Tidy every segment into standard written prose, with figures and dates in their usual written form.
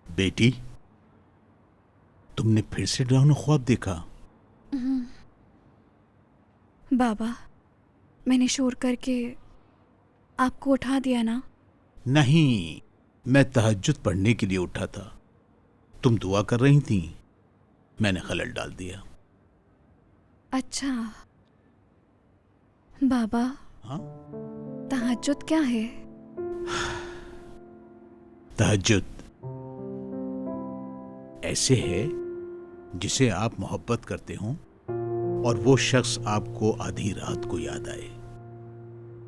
बेटी, तुमने फिर से डरावना ख्वाब देखा? बाबा, मैंने शोर करके आपको उठा दिया ना? नहीं, मैं तहज्जुद पढ़ने के लिए उठा था। तुम दुआ कर रही थी, मैंने खलल डाल दिया। अच्छा बाबा, हाँ? तहज्जुद क्या है? तहज्जुद ऐसे है जिसे आप मोहब्बत करते हो और वो शख्स आपको आधी रात को याद आए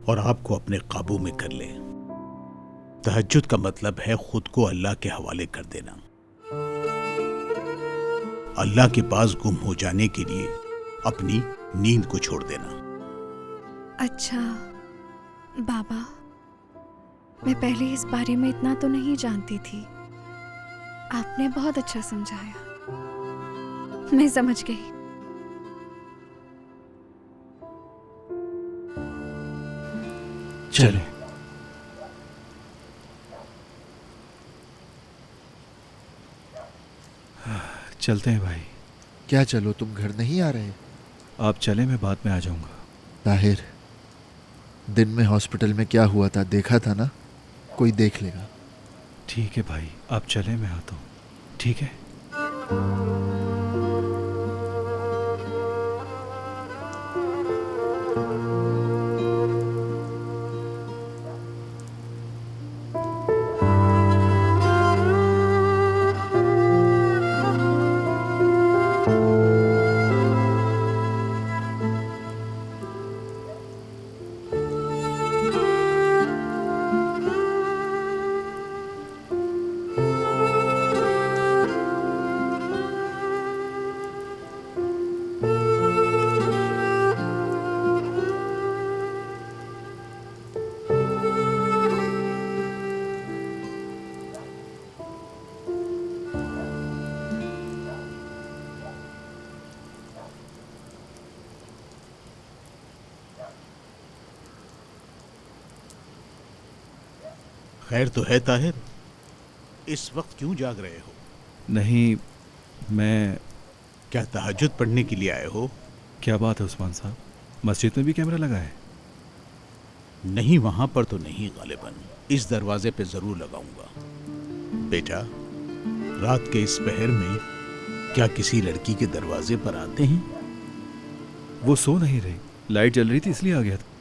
और आपको अपने काबू में कर ले। तहज्जुद का मतलब है खुद को अल्लाह के हवाले कर देना, अल्लाह के पास गुम हो जाने के लिए अपनी नींद को छोड़ देना। अच्छा बाबा, मैं पहले इस बारे में इतना तो नहीं जानती थी। आपने बहुत अच्छा समझाया, मैं समझ गई। चले। चलते हैं भाई। क्या चलो, तुम घर नहीं आ रहे? आप चले, मैं बाद में आ जाऊंगा। ताहिर, दिन में हॉस्पिटल में क्या हुआ था देखा था ना? कोई देख लेगा। ठीक है भाई, आप चले, मैं आता हूँ। ठीक है। खैर तो है ताहिर, इस वक्त क्यों जाग रहे हो? नहीं, मैं... क्या तहज्जुद पढ़ने के लिए आए हो? क्या बात है उस्मान साहब, मस्जिद में भी कैमरा लगा है? नहीं, वहां पर तो नहीं गालिबन, इस दरवाजे पे जरूर लगाऊंगा। बेटा, रात के इस पहर में क्या किसी लड़की के दरवाजे पर आते हैं? वो सो नहीं रही, लाइट जल रही थी इसलिए आ गया था।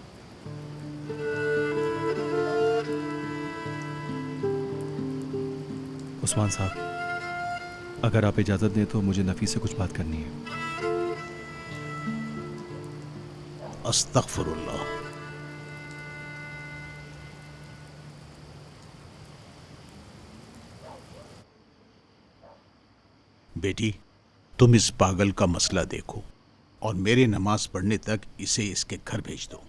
उस्मान साहब, अगर आप इजाजत दें तो मुझे नफीस से कुछ बात करनी है। अस्तगफिरुल्लाह। बेटी, तुम इस पागल का मसला देखो और मेरे नमाज पढ़ने तक इसे इसके घर भेज दो।